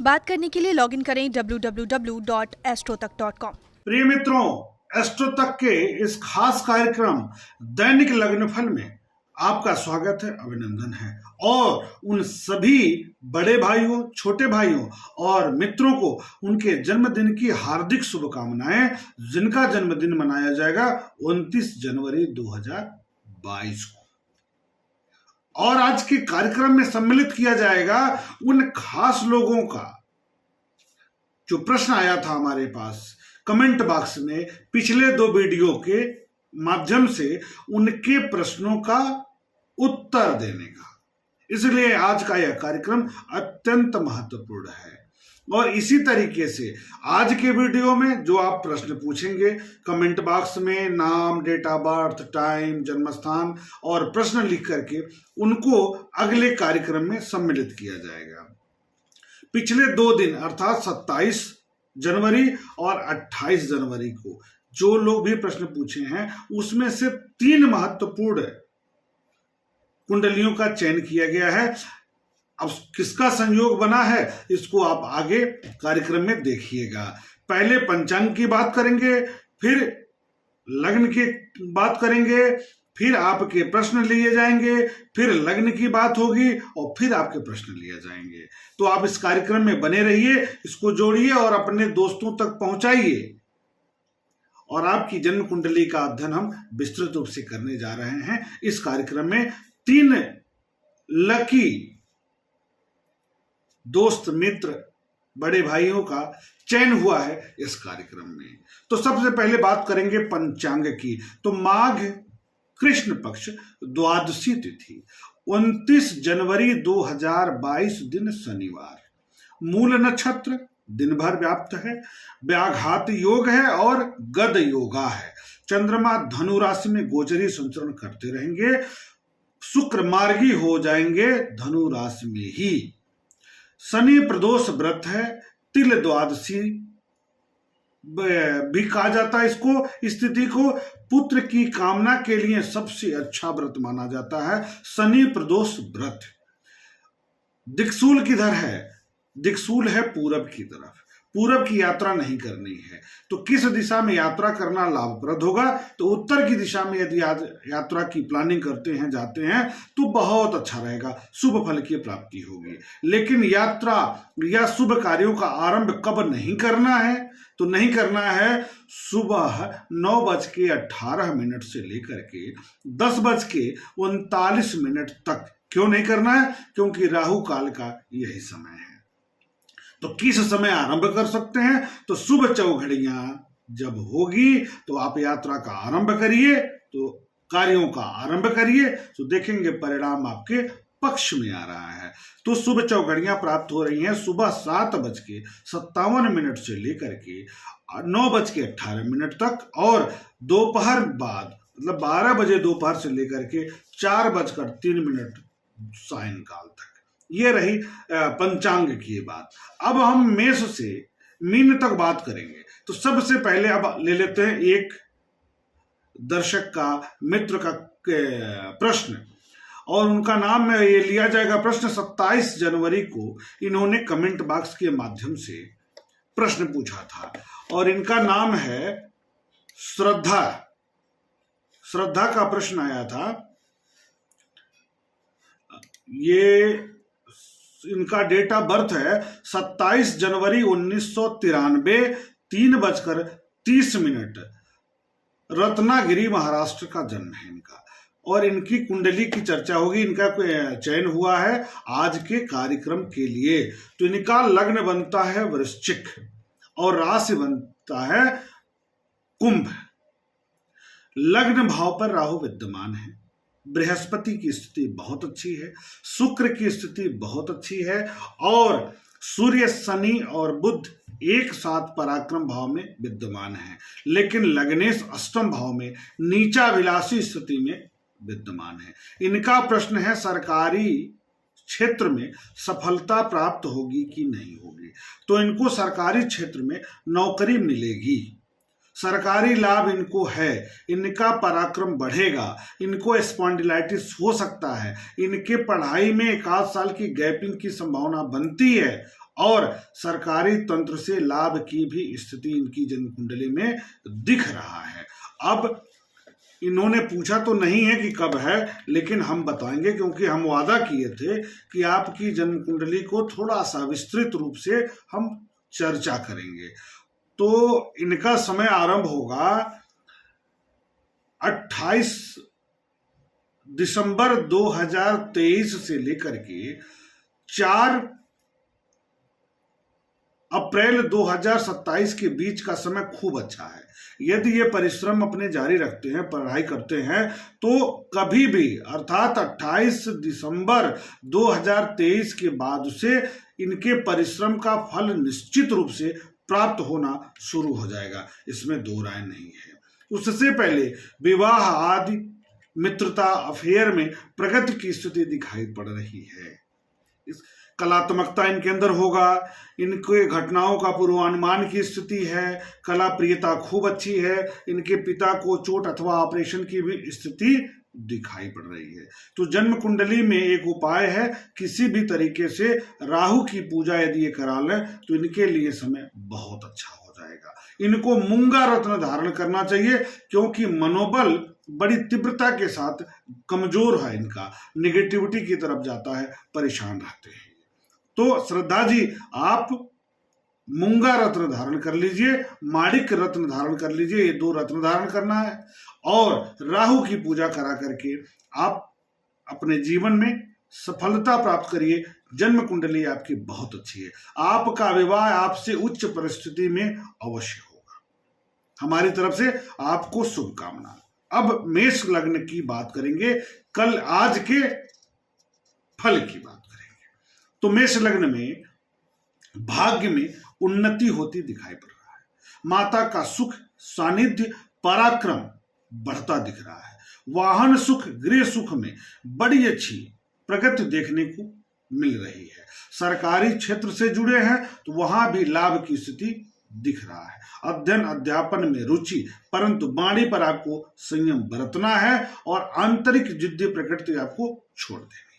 बात करने के लिए लॉगिन करें www.astrotak.com। प्रिय मित्रों, एस्ट्रो तक के इस खास कार्यक्रम दैनिक लग्नफल में आपका स्वागत है, अभिनंदन है। और उन सभी बड़े भाइयों, छोटे भाइयों और मित्रों को उनके जन्मदिन की हार्दिक शुभकामनाएं, जिनका जन्मदिन मनाया जाएगा 29 जनवरी 2022 को। और आज के कार्यक्रम में सम्मिलित किया जाएगा उन खास लोगों का जो प्रश्न आया था हमारे पास कमेंट बॉक्स में पिछले 2 वीडियो के माध्यम से, उनके प्रश्नों का उत्तर देने का। इसलिए आज का यह कार्यक्रम अत्यंत महत्वपूर्ण है। और इसी तरीके से आज के वीडियो में जो आप प्रश्न पूछेंगे कमेंट बॉक्स में नाम, डेट ऑफ बर्थ, टाइम, जन्मस्थान और प्रश्न लिख करके उनको अगले कार्यक्रम में सम्मिलित किया जाएगा। पिछले 2 दिन अर्थात 27 जनवरी और 28 जनवरी को जो लोग भी प्रश्न पूछे हैं उसमें से 3 महत्वपूर्ण कुंडलियों का चयन किया गया है। अब किसका संयोग बना है इसको आप आगे कार्यक्रम में देखिएगा। पहले पंचांग की बात करेंगे, फिर लग्न की बात करेंगे, फिर आपके प्रश्न लिए जाएंगे, फिर लग्न की बात होगी और फिर आपके प्रश्न लिए जाएंगे। तो आप इस कार्यक्रम में बने रहिए, इसको जोड़िए और अपने दोस्तों तक पहुंचाइए। और आपकी जन्म कुंडली का अध्ययन हम विस्तृत रूप से करने जा रहे हैं। इस कार्यक्रम में 3 लकी दोस्त, मित्र, बड़े भाइयों का चयन हुआ है इस कार्यक्रम में। तो सबसे पहले बात करेंगे पंचांग की। तो माघ कृष्ण पक्ष द्वादशी तिथि 29 जनवरी 2022 दिन शनिवार, मूल नक्षत्र दिन भर व्याप्त है, व्याघात योग है और गद योगा है। चंद्रमा धनु राशि में गोचरी संचरण करते रहेंगे, शुक्र मार्गी हो जाएंगे धनु राशि में ही। शनि प्रदोष व्रत है, तिल द्वादशी भी कहा जाता है इसको, स्थिति को पुत्र की कामना के लिए सबसे अच्छा व्रत माना जाता है शनि प्रदोष व्रत। दिक्सूल किधर है? दिक्सूल है पूरब की तरफ। पूरब की यात्रा नहीं करनी है तो किस दिशा में यात्रा करना लाभप्रद होगा? तो उत्तर की दिशा में यदि यात्रा की प्लानिंग करते हैं, जाते हैं तो बहुत अच्छा रहेगा, शुभ फल की प्राप्ति होगी। लेकिन यात्रा या शुभ कार्यों का आरंभ कब नहीं करना है? तो नहीं करना है सुबह 9:18 से लेकर के 10:39 तक। क्यों नहीं करना है? क्योंकि राहु काल का यही समय है। तो किस समय आरंभ कर सकते हैं? तो शुभ चौघड़ियां जब होगी तो आप यात्रा का आरंभ करिए, तो कार्यों का आरंभ करिए, तो देखेंगे परिणाम आपके पक्ष में आ रहा है। तो शुभ चौघड़ियां प्राप्त हो रही हैं सुबह 7:57 से लेकर के 9:18 तक और दोपहर बाद मतलब 12 बजे दोपहर से लेकर के 4:03 सायंकाल तक। ये रही पंचांग की बात। अब हम मेष से मीन तक बात करेंगे। तो सबसे पहले अब ले लेते हैं एक दर्शक का, मित्र का प्रश्न, और उनका नाम में ये लिया जाएगा प्रश्न। 27 जनवरी को इन्होंने कमेंट बॉक्स के माध्यम से प्रश्न पूछा था और इनका नाम है श्रद्धा। श्रद्धा का प्रश्न आया था। ये इनका डेट ऑफ बर्थ है 27 जनवरी 1993, 3:30। रत्नागिरी महाराष्ट्र का जन्म है इनका। और इनकी कुंडली की चर्चा होगी, इनका चयन हुआ है आज के कार्यक्रम के लिए। तो इनका लग्न बनता है वृश्चिक और राशि बनता है कुंभ। लग्न भाव पर राहु विद्यमान है, बृहस्पति की स्थिति बहुत अच्छी है, शुक्र की स्थिति बहुत अच्छी है और सूर्य, शनि और बुध एक साथ पराक्रम भाव में विद्यमान है। लेकिन लग्नेश अष्टम भाव में नीचा विलासी स्थिति में विद्यमान है। इनका प्रश्न है सरकारी क्षेत्र में सफलता प्राप्त होगी कि नहीं होगी? तो इनको सरकारी क्षेत्र में नौकरी मिलेगी। सरकारी लाभ इनको है, इनका पराक्रम बढ़ेगा, इनको स्पॉन्डिलाइटिस हो सकता है, इनके पढ़ाई में 1 साल की गैपिंग की संभावना बनती है और सरकारी तंत्र से लाभ की भी स्थिति इनकी जन्म कुंडली में दिख रहा है। अब इन्होंने पूछा तो नहीं है कि कब है, लेकिन हम बताएंगे क्योंकि हम वादा किए थे कि आपकी जन्म कुंडली को थोड़ा सा विस्तृत रूप से हम चर्चा करेंगे। तो इनका समय आरंभ होगा 28 दिसंबर 2023 से लेकर के 4 अप्रैल 2027 के बीच का समय खूब अच्छा है। यदि ये परिश्रम अपने जारी रखते हैं, पढ़ाई करते हैं, तो कभी भी अर्थात 28 दिसंबर 2023 के बाद से इनके परिश्रम का फल निश्चित रूप से प्राप्त होना शुरू हो जाएगा, इसमें दो राय नहीं है। उससे पहले विवाह आदि मित्रता अफेयर में प्रगति की स्थिति दिखाई पड़ रही है। इस कलात्मकता इनके अंदर होगा, इनके घटनाओं का पूर्वानुमान की स्थिति है, कला प्रियता खूब अच्छी है, इनके पिता को चोट अथवा ऑपरेशन की भी स्थिति दिखाई पड़ रही है। तो जन्म कुंडली में एक उपाय है, किसी भी तरीके से राहु की पूजा यदि ये करा लें तो इनके लिए समय बहुत अच्छा हो जाएगा। इनको मूंगा रत्न धारण करना चाहिए क्योंकि मनोबल बड़ी तीव्रता के साथ कमजोर है, इनका निगेटिविटी की तरफ जाता है, परेशान रहते हैं। तो श्रद्धा जी आप मूंगा रत्न धारण कर लीजिए, माणिक रत्न धारण कर लीजिए, ये 2 रत्न धारण करना है और राहु की पूजा करा करके आप अपने जीवन में सफलता प्राप्त करिए। जन्म कुंडली आपकी बहुत अच्छी है, आपका विवाह आपसे उच्च परिस्थिति में अवश्य होगा। हमारी तरफ से आपको शुभकामना। अब मेष लग्न की बात करेंगे, कल आज के फल की बात करेंगे। तो मेष लग्न में भाग्य में उन्नति होती दिखाई पड़ रहा है, माता का सुख सानिध्य पराक्रम बढ़ता दिख रहा है, वाहन सुख गृह सुख में बड़ी अच्छी प्रगति देखने को मिल रही है, सरकारी क्षेत्र से जुड़े हैं तो वहां भी लाभ की स्थिति दिख रहा है, अध्ययन अध्यापन में रुचि, परंतु वाणी पर आपको संयम बरतना है और आंतरिक जिद्दी प्रकृति आपको छोड़ देनी है।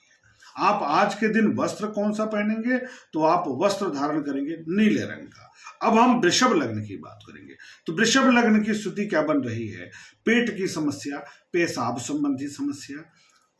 आप आज के दिन वस्त्र कौन सा पहनेंगे, तो आप वस्त्र धारण करेंगे नीले रंग का। अब हम वृषभ लग्न की बात करेंगे। तो वृषभ लग्न की स्थिति क्या बन रही है, पेट की समस्या, पेशाब संबंधी समस्या,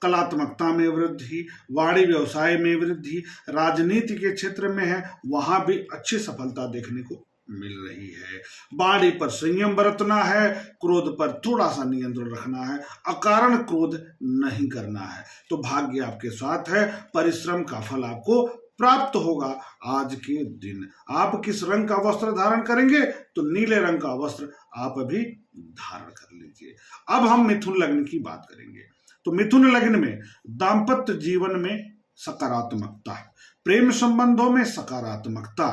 कलात्मकता में वृद्धि, वाणी व्यवसाय में वृद्धि, राजनीति के क्षेत्र में है वहां भी अच्छी सफलता देखने को मिल रही है, वाणी पर संयम बरतना है, क्रोध पर थोड़ा सा नियंत्रण रखना है, अकारण क्रोध नहीं करना है। तो भाग्य आपके साथ है, परिश्रम का फल आपको प्राप्त होगा। आज के दिन आप किस रंग का वस्त्र धारण करेंगे, तो नीले रंग का वस्त्र आप भी धारण कर लीजिए। अब हम मिथुन लग्न की बात करेंगे। तो मिथुन लग्न में दाम्पत्य जीवन में सकारात्मकता, प्रेम संबंधों में सकारात्मकता,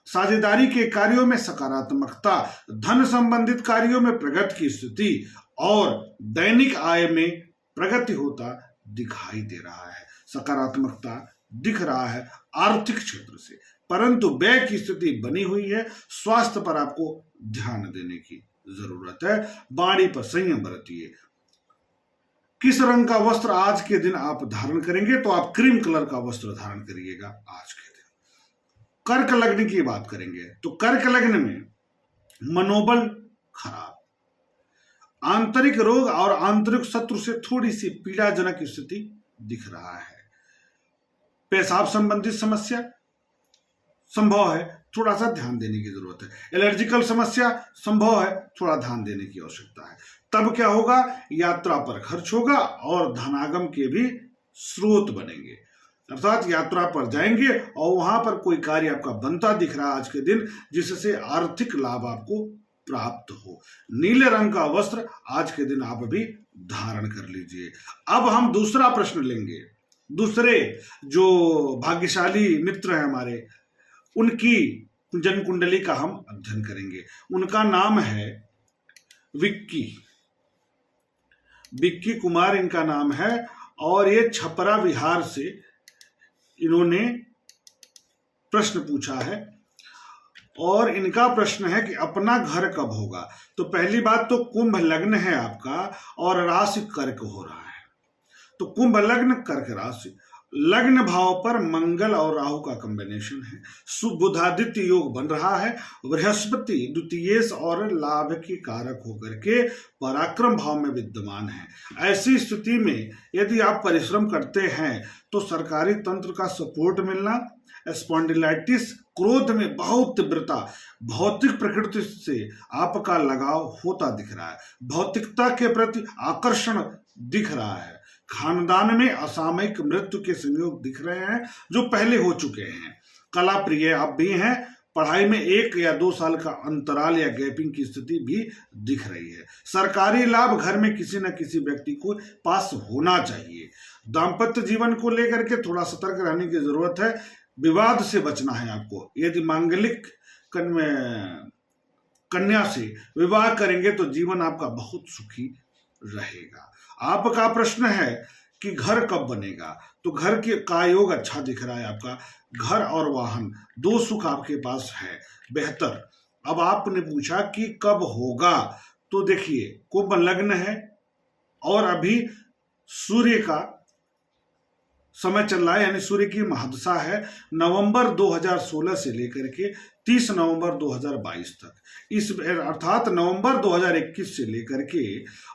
साझेदारी के कार्यों में सकारात्मकता, धन संबंधित कार्यों में प्रगति की स्थिति और दैनिक आय में प्रगति होता दिखाई दे रहा है, सकारात्मकता दिख रहा है आर्थिक क्षेत्र से, परंतु व्यय की स्थिति बनी हुई है, स्वास्थ्य पर आपको ध्यान देने की जरूरत है, वाणी पर संयम बरतिए। किस रंग का वस्त्र आज के दिन आप धारण करेंगे, तो आप क्रीम कलर का वस्त्र धारण करिएगा आज के दिन। कर्क लग्न की बात करेंगे। तो कर्क लग्न में मनोबल खराब, आंतरिक रोग और आंतरिक शत्रु से थोड़ी सी पीड़ाजनक स्थिति दिख रहा है, पेशाब संबंधित समस्या संभव है, थोड़ा सा ध्यान देने की जरूरत है, एलर्जिकल समस्या संभव है, थोड़ा ध्यान देने की आवश्यकता है। तब क्या होगा, यात्रा पर खर्च होगा और धनागम के भी स्रोत बनेंगे, अर्थात यात्रा पर जाएंगे और वहां पर कोई कार्य आपका बनता दिख रहा है आज के दिन, जिससे आर्थिक लाभ आपको प्राप्त हो। नीले रंग का वस्त्र आज के दिन आप भी धारण कर लीजिए। अब हम दूसरा प्रश्न लेंगे, दूसरे जो भाग्यशाली मित्र हैं हमारे, उनकी जन्म कुंडली का हम अध्ययन करेंगे। उनका नाम है विक्की कुमार इनका नाम है और ये छपरा बिहार से इन्होंने प्रश्न पूछा है और इनका प्रश्न है कि अपना घर कब होगा। तो पहली बात तो कुंभ लग्न है आपका और राशि कर्क हो रहा है। तो कुंभ लग्न कर्क राशि, लग्न भाव पर मंगल और राहु का कॉम्बिनेशन है, सुबुधादित्य योग बन रहा है, बृहस्पति द्वितीयेश और लाभ के कारक होकर के पराक्रम भाव में विद्यमान है। ऐसी स्थिति में यदि आप परिश्रम करते हैं तो सरकारी तंत्र का सपोर्ट मिलना, स्पॉन्डिलाइटिस, क्रोध में बहुत तीव्रता, भौतिक प्रकृति से आपका लगाव होता दिख रहा है, भौतिकता के प्रति आकर्षण दिख रहा है, खानदान में असामयिक मृत्यु के संयोग दिख रहे हैं जो पहले हो चुके हैं, कला प्रिय आप भी हैं, पढ़ाई में 1 या 2 साल का अंतराल या गैपिंग की स्थिति भी दिख रही है, सरकारी लाभ घर में किसी न किसी व्यक्ति को पास होना चाहिए, दाम्पत्य जीवन को लेकर के थोड़ा सतर्क रहने की जरूरत है, विवाद से बचना है आपको। यदि मांगलिक कन्या से विवाह करेंगे तो जीवन आपका बहुत सुखी रहेगा। आपका प्रश्न है कि घर कब बनेगा, तो घर के का योग अच्छा दिख रहा है आपका, घर और वाहन 2 सुख आपके पास है, बेहतर। अब आपने पूछा कि कब होगा, तो देखिए कुंभ लग्न है और अभी सूर्य का समय चल रहा है, यानी सूर्य की महादशा है नवंबर 2016 से लेकर के 30 नवंबर 2022 तक, इस अर्थात नवंबर 2021 से लेकर के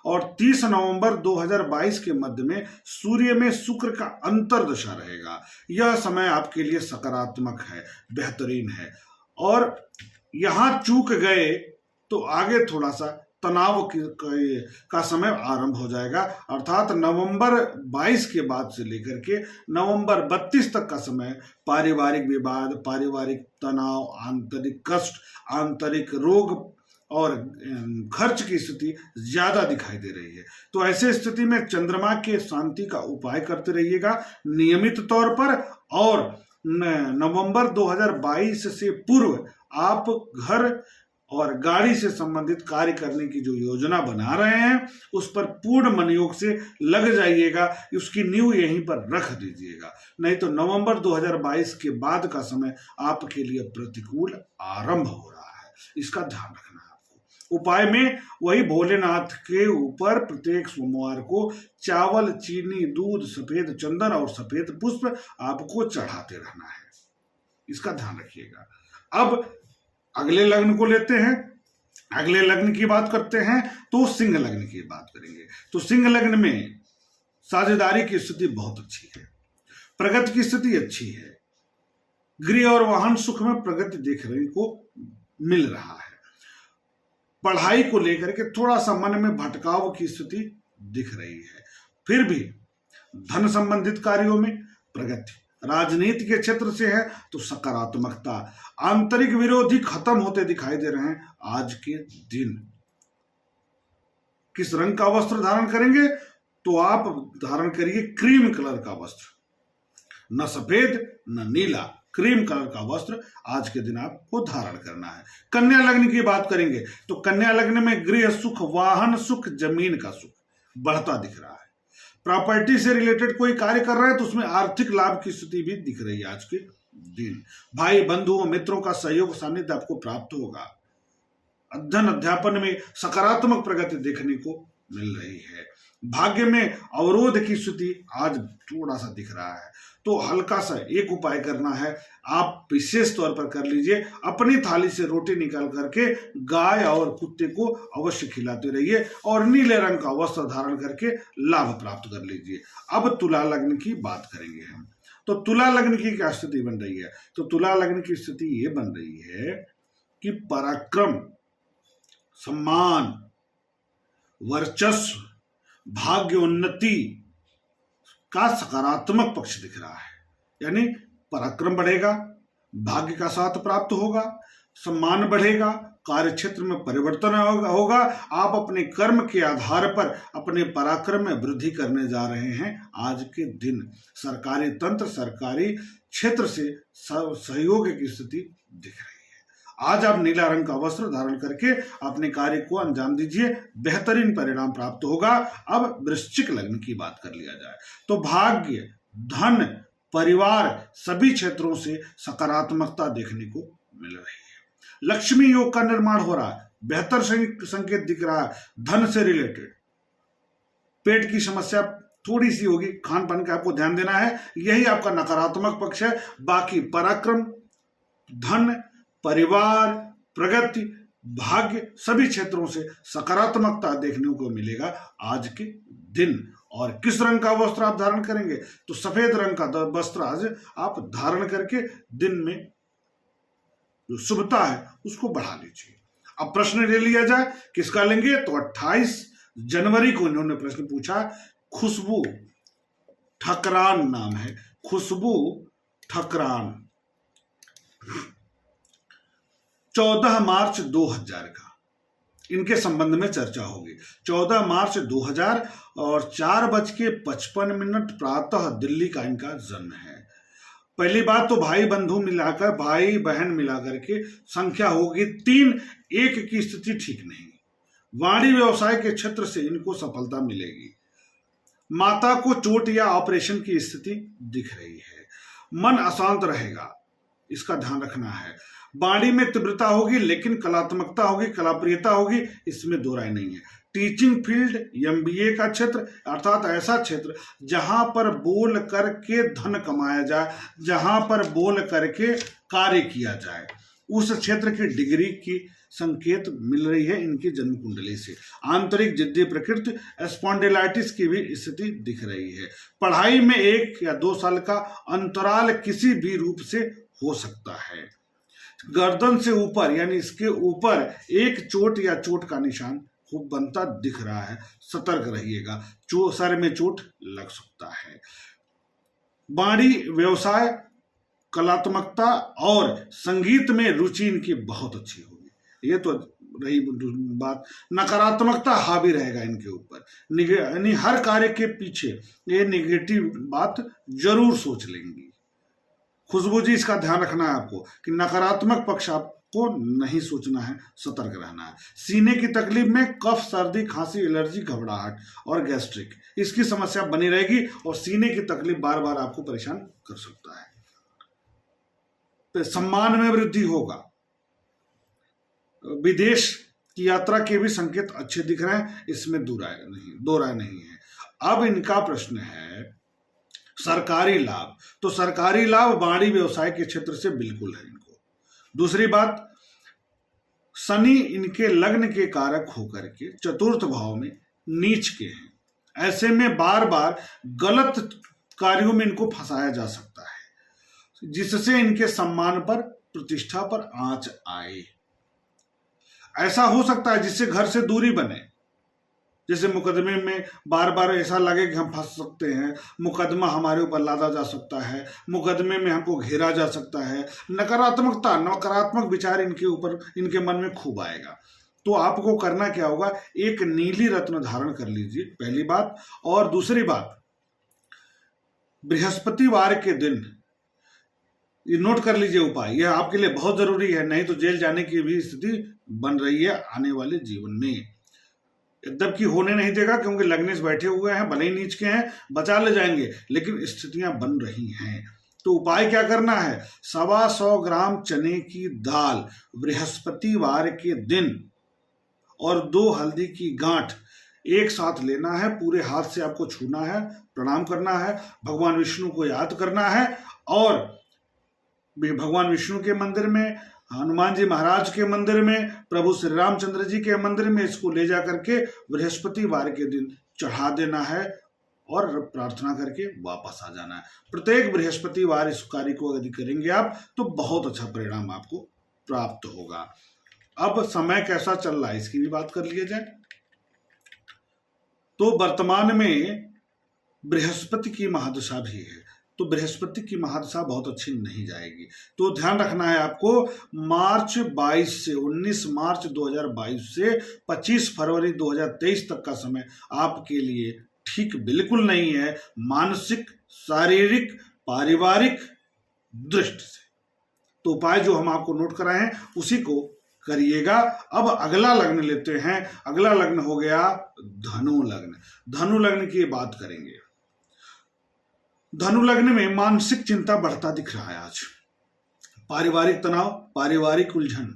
और 30 नवंबर 2022 के मध्य में सूर्य में शुक्र का अंतर्दशा रहेगा। यह समय आपके लिए सकारात्मक है, बेहतरीन है, और यहां चूक गए तो आगे थोड़ा सा तनाव का समय आरंभ हो जाएगा, अर्थात नवंबर 22 के बाद से लेकर के नवंबर 32 तक का समय पारिवारिक विवाद, पारिवारिक तनाव, आंतरिक कष्ट, आंतरिक रोग और खर्च की स्थिति ज्यादा दिखाई दे रही है। तो ऐसे स्थिति में चंद्रमा के शांति का उपाय करते रहिएगा नियमित तौर पर, और नवंबर 2022 से पूर्व आप घर और गाड़ी से संबंधित कार्य करने की जो योजना बना रहे हैं उस पर पूर्ण मनयोग से लग जाइएगा, उसकी नींव यहीं पर रख दीजिएगा, नहीं तो नवंबर 2022 के बाद का समय आपके लिए प्रतिकूल आरंभ हो रहा है, इसका ध्यान रखना है आपको। उपाय में वही भोलेनाथ के ऊपर प्रत्येक सोमवार को चावल, चीनी, दूध, सफेद चंदन और सफेद पुष्प आपको चढ़ाते रहना है, इसका ध्यान रखिएगा। अब अगले लग्न को लेते हैं, अगले लग्न की बात करते हैं तो सिंह लग्न की बात करेंगे। तो सिंह लग्न में साझेदारी की स्थिति बहुत अच्छी है, प्रगति की स्थिति अच्छी है, गृह और वाहन सुख में प्रगति देखने को मिल रहा है, पढ़ाई को लेकर के थोड़ा सा मन में भटकाव की स्थिति दिख रही है, फिर भी धन संबंधित कार्यों में प्रगति, राजनीति के क्षेत्र से है तो सकारात्मकता, आंतरिक विरोधी खत्म होते दिखाई दे रहे हैं आज के दिन। किस रंग का वस्त्र धारण करेंगे, तो आप धारण करिए क्रीम कलर का वस्त्र, न सफेद न नीला, क्रीम कलर का वस्त्र आज के दिन आपको धारण करना है। कन्या लग्न की बात करेंगे तो कन्या लग्न में गृह सुख, वाहन सुख, जमीन का सुख बढ़ता दिख रहा है, प्रॉपर्टी से रिलेटेड कोई कार्य कर रहे हैं तो उसमें आर्थिक लाभ की स्थिति भी दिख रही है आज के दिन, भाई बंधुओं मित्रों का सहयोग सानिध्य आपको प्राप्त होगा, अध्ययन अध्यापन में सकारात्मक प्रगति देखने को मिल रही है, भाग्य में अवरोध की स्थिति आज थोड़ा सा दिख रहा है, तो हल्का सा एक उपाय करना है, आप विशेष तौर पर कर लीजिए, अपनी थाली से रोटी निकाल करके गाय और कुत्ते को अवश्य खिलाते रहिए और नीले रंग का वस्त्र धारण करके लाभ प्राप्त कर लीजिए। अब तुला लग्न की बात करेंगे हम, तो तुला लग्न की क्या स्थिति बन रही है, तो तुला लग्न की स्थिति ये बन रही है कि पराक्रम, सम्मान, वर्चस्व, भाग्य उन्नति का सकारात्मक पक्ष दिख रहा है, यानी पराक्रम बढ़ेगा, भाग्य का साथ प्राप्त होगा, सम्मान बढ़ेगा, कार्य क्षेत्र में परिवर्तन होगा, आप अपने कर्म के आधार पर अपने पराक्रम में वृद्धि करने जा रहे हैं आज के दिन। सरकारी तंत्र, सरकारी क्षेत्र से सहयोग की स्थिति दिख रही है। आज आप नीला रंग का वस्त्र धारण करके अपने कार्य को अंजाम दीजिए, बेहतरीन परिणाम प्राप्त होगा। अब वृश्चिक लग्न की बात कर लिया जाए तो भाग्य, धन, परिवार सभी क्षेत्रों से सकारात्मकता देखने को मिल रही है। लक्ष्मी योग का निर्माण हो रहा है, बेहतर संकेत दिख रहा है धन से रिलेटेड। पेट की समस्या थोड़ी सी होगी, खान पान का आपको ध्यान देना है, यही आपका नकारात्मक पक्ष है। बाकी पराक्रम, धन, परिवार, प्रगति, भाग्य, सभी क्षेत्रों से सकारात्मकता देखने को मिलेगा आज के दिन। और किस रंग का वस्त्र आप धारण करेंगे, तो सफेद रंग का वस्त्र आज आप धारण करके दिन में जो शुभता है उसको बढ़ा लीजिए। अब प्रश्न ले लिया जाए, किसका लेंगे, तो 28 जनवरी को इन्होंने प्रश्न पूछा। खुशबू ठकरान नाम है, खुशबू ठकरान। 14 मार्च 2000 का इनके संबंध में चर्चा होगी। 14 मार्च 2000 और 4:55 प्रातः दिल्ली का इनका जन्म है। पहली बात तो भाई बंधु मिलाकर, भाई बहन मिलाकर के संख्या होगी 3। एक की स्थिति ठीक नहीं। वाणी व्यवसाय के क्षेत्र से इनको सफलता मिलेगी। माता को चोट या ऑपरेशन की स्थिति दिख रही है। मन अशांत रहेगा, इसका ध्यान रखना है। वाणी में तीव्रता होगी, लेकिन कलात्मकता होगी, कलाप्रियता होगी, इसमें दो राय नहीं है। टीचिंग फील्ड, एमबीए का क्षेत्र, अर्थात ऐसा क्षेत्र जहां पर बोल करके धन कमाया जाए, जहां पर बोल करके कार्य किया जाए, उस क्षेत्र की डिग्री की संकेत मिल रही है इनकी जन्म कुंडली से। आंतरिक जिद्दी प्रकृति, स्पॉन्डिलाइटिस की भी स्थिति दिख रही है। पढ़ाई में 1 या 2 साल का अंतराल किसी भी रूप से हो सकता है। गर्दन से ऊपर यानी इसके ऊपर एक चोट या चोट का निशान खूब बनता दिख रहा है, सतर्क रहिएगा, सर में चोट लग सकता है। वाणी व्यवसाय, कलात्मकता और संगीत में रुचि इनकी बहुत अच्छी होगी। ये तो रही बात। नकारात्मकता हावी रहेगा इनके ऊपर, यानी हर कार्य के पीछे ये निगेटिव बात जरूर सोच लेंगी। खुशबू जी, इसका ध्यान रखना है आपको कि नकारात्मक पक्ष आपको नहीं सोचना है, सतर्क रहना है। सीने की तकलीफ में कफ, सर्दी, खांसी, एलर्जी, घबराहट और गैस्ट्रिक, इसकी समस्या बनी रहेगी और सीने की तकलीफ बार बार आपको परेशान कर सकता है। तो सम्मान में वृद्धि होगा। विदेश की यात्रा के भी संकेत अच्छे दिख रहे हैं, इसमें दो राय नहीं है। अब इनका प्रश्न है सरकारी लाभ। तो सरकारी लाभ वाणी व्यवसाय के क्षेत्र से बिल्कुल है इनको। दूसरी बात, शनि इनके लग्न के कारक होकर के चतुर्थ भाव में नीच के हैं। ऐसे में बार बार गलत कार्यों में इनको फंसाया जा सकता है, जिससे इनके सम्मान पर, प्रतिष्ठा पर आंच आए। ऐसा हो सकता है जिससे घर से दूरी बने, जैसे मुकदमे में बार बार ऐसा लगे कि हम फंस सकते हैं, मुकदमा हमारे ऊपर लादा जा सकता है, मुकदमे में हमको घेरा जा सकता है। नकारात्मक विचार इनके ऊपर, इनके मन में खूब आएगा। तो आपको करना क्या होगा, एक नीली रत्न धारण कर लीजिए, पहली बात। और दूसरी बात, बृहस्पतिवार के दिन ये नोट कर लीजिए उपाय, यह आपके लिए बहुत जरूरी है, नहीं तो जेल जाने की भी स्थिति बन रही है आने वाले जीवन में। यद्यपि होने नहीं देगा, क्योंकि लग्नेश बैठे हुए हैं, भले ही नीच के हैं, बचा ले जाएंगे, लेकिन स्थितियां बन रही हैं। तो उपाय क्या करना है, 125 ग्राम चने की दाल बृहस्पतिवार के दिन और 2 हल्दी की गांठ एक साथ लेना है। पूरे हाथ से आपको छूना है, प्रणाम करना है, भगवान विष्णु को याद करना है और भगवान विष्णु के मंदिर में, हनुमान जी महाराज के मंदिर में, प्रभु श्री रामचंद्र जी के मंदिर में इसको ले जा करके बृहस्पतिवार के दिन चढ़ा देना है और प्रार्थना करके वापस आ जाना है। प्रत्येक बृहस्पतिवार इस कार्य को यदि करेंगे आप तो बहुत अच्छा परिणाम आपको प्राप्त होगा। अब समय कैसा चल रहा है इसकी भी बात कर लिया जाए। तो वर्तमान में बृहस्पति की महादशा भी है, तो बृहस्पति की महादशा बहुत अच्छी नहीं जाएगी। तो ध्यान रखना है आपको, मार्च 22 से 19 मार्च 2022 से 25 फरवरी 2023 तक का समय आपके लिए ठीक बिल्कुल नहीं है, मानसिक, शारीरिक, पारिवारिक दृष्टि से। तो उपाय जो हम आपको नोट कराए हैं उसी को करिएगा। अब अगला लग्न लेते हैं। अगला लग्न हो गया धनु लग्न। धनु लग्न की बात करेंगे। धनु लग्न में मानसिक चिंता बढ़ता दिख रहा है आज। पारिवारिक तनाव, पारिवारिक उलझन,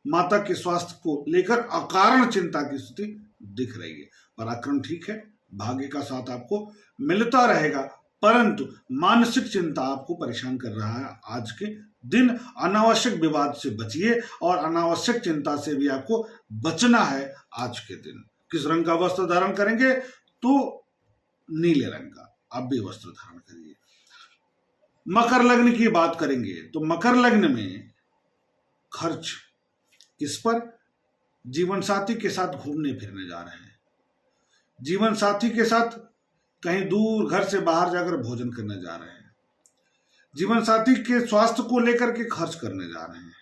माता के स्वास्थ्य को लेकर अकारण चिंता की स्थिति दिख रही है। पराक्रम ठीक है, भाग्य का साथ आपको मिलता रहेगा, परंतु मानसिक चिंता आपको परेशान कर रहा है। आज के दिन अनावश्यक विवाद से बचिए और अनावश्यक चिंता से भी आपको बचना है। आज के दिन किस रंग का वस्त्र धारण करेंगे? तो नीले रंग का आप भी वस्त्र धारण करिए। मकर लग्न की बात करेंगे तो मकर लग्न में खर्च किस पर? जीवन साथी के साथ घूमने फिरने जा रहे हैं, जीवन साथी के साथ कहीं दूर घर से बाहर जाकर भोजन करने जा रहे हैं, जीवन साथी के स्वास्थ्य को लेकर के खर्च करने जा रहे हैं,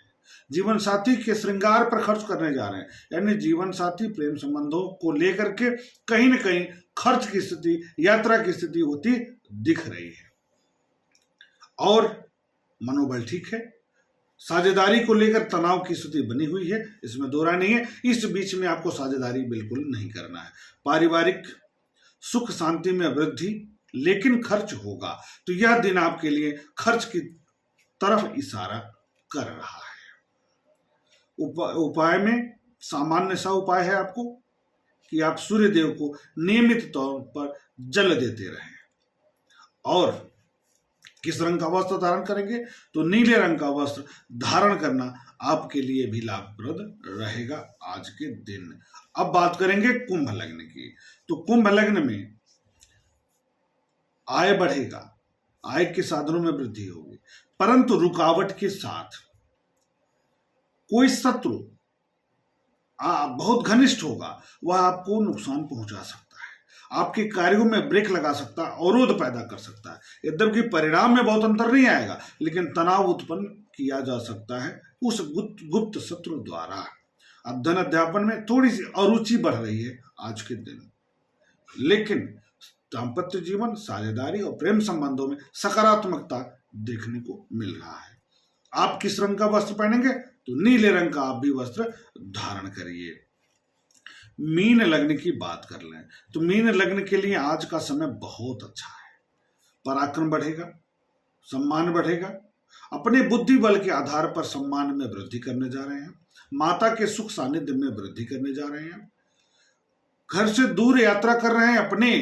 जीवन साथी के श्रृंगार पर खर्च करने जा रहे हैं। यानी जीवन साथी प्रेम संबंधों को लेकर के कहीं न कहीं खर्च की स्थिति, यात्रा की स्थिति होती दिख रही है। और मनोबल ठीक है, साझेदारी को लेकर तनाव की स्थिति बनी हुई है, इसमें दो राय नहीं है। इस बीच में आपको साझेदारी बिल्कुल नहीं करना है। पारिवारिक सुख शांति में वृद्धि, लेकिन खर्च होगा, तो यह दिन आपके लिए खर्च की तरफ इशारा कर रहा है। उपाय में सामान्य सा उपाय है आपको कि आप सूर्य देव को नियमित तौर पर जल देते रहें। और किस रंग का वस्त्र धारण करेंगे? तो नीले रंग का वस्त्र धारण करना आपके लिए भी लाभप्रद रहेगा आज के दिन। अब बात करेंगे कुंभ लग्न की। तो कुंभ लग्न में आय बढ़ेगा, आय के साधनों में वृद्धि होगी, परंतु रुकावट के साथ कोई शत्रु बहुत घनिष्ठ होगा, वह आपको नुकसान पहुंचा सकता है, आपके कार्यों में ब्रेक लगा सकता है, अवरोध पैदा कर सकता है। यद्यपि परिणाम में बहुत अंतर नहीं आएगा, लेकिन तनाव उत्पन्न किया जा सकता है उस गुप्त शत्रु द्वारा। अध्ययन अध्यापन में थोड़ी सी अरुचि बढ़ रही है आज के दिन, लेकिन दाम्पत्य जीवन, साझेदारी और प्रेम संबंधों में सकारात्मकता देखने को मिल रहा है। आप किस रंग का वस्त्र पहनेंगे? तो नीले रंग का आप भी वस्त्र धारण करिए। मीन लग्न की बात कर लें तो मीन लग्न के लिए आज का समय बहुत अच्छा है। पराक्रम बढ़ेगा, सम्मान बढ़ेगा, अपने बुद्धि बल के आधार पर सम्मान में वृद्धि करने जा रहे हैं, माता के सुख सानिध्य में वृद्धि करने जा रहे हैं, घर से दूर यात्रा कर रहे हैं, अपने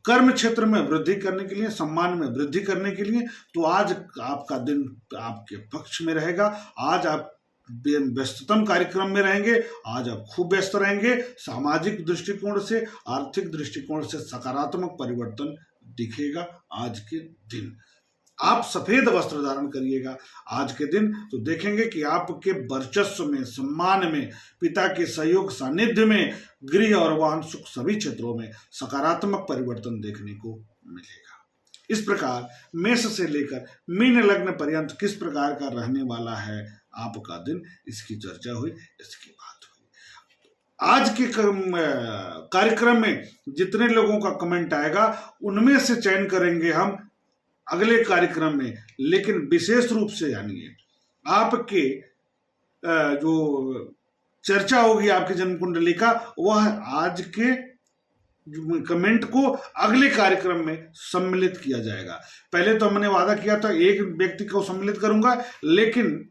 कर्म क्षेत्र में वृद्धि करने के लिए, सम्मान में वृद्धि करने के लिए। तो आज आपका दिन आपके पक्ष में रहेगा। आज आप व्यस्ततम कार्यक्रम में रहेंगे, आज आप खूब व्यस्त रहेंगे। सामाजिक दृष्टिकोण से, आर्थिक दृष्टिकोण से सकारात्मक परिवर्तन दिखेगा आज के दिन। आप सफेद वस्त्र धारण करिएगा आज के दिन, तो देखेंगे कि आपके वर्चस्व में, सम्मान में, पिता के सहयोग सानिध्य में, गृह और वाहन सुख सभी क्षेत्रों में सकारात्मक परिवर्तन देखने को मिलेगा। इस प्रकार मेष से लेकर मीन लग्न पर्यंत किस प्रकार का रहने वाला है आपका दिन, इसकी चर्चा हुई, इसकी बात हुई। आज के कार्यक्रम में जितने लोगों का कमेंट आएगा उनमें से चयन करेंगे हम अगले कार्यक्रम में, लेकिन विशेष रूप से जानिए आपके जो चर्चा होगी आपकी जन्म कुंडली का, वह आज के कमेंट को अगले कार्यक्रम में सम्मिलित किया जाएगा। पहले तो हमने वादा किया था एक व्यक्ति को सम्मिलित करूंगा, लेकिन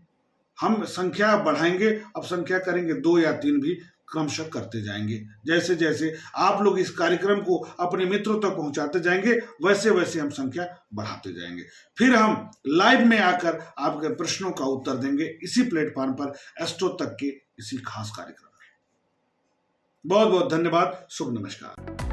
हम संख्या बढ़ाएंगे, अब संख्या करेंगे 2 या 3 भी क्रमशः करते जाएंगे। जैसे जैसे आप लोग इस कार्यक्रम को अपने मित्रों तक पहुंचाते जाएंगे, वैसे वैसे हम संख्या बढ़ाते जाएंगे। फिर हम लाइव में आकर आपके प्रश्नों का उत्तर देंगे इसी प्लेटफॉर्म पर, एस्ट्रो तक के इसी खास कार्यक्रम में। बहुत बहुत धन्यवाद। शुभ नमस्कार।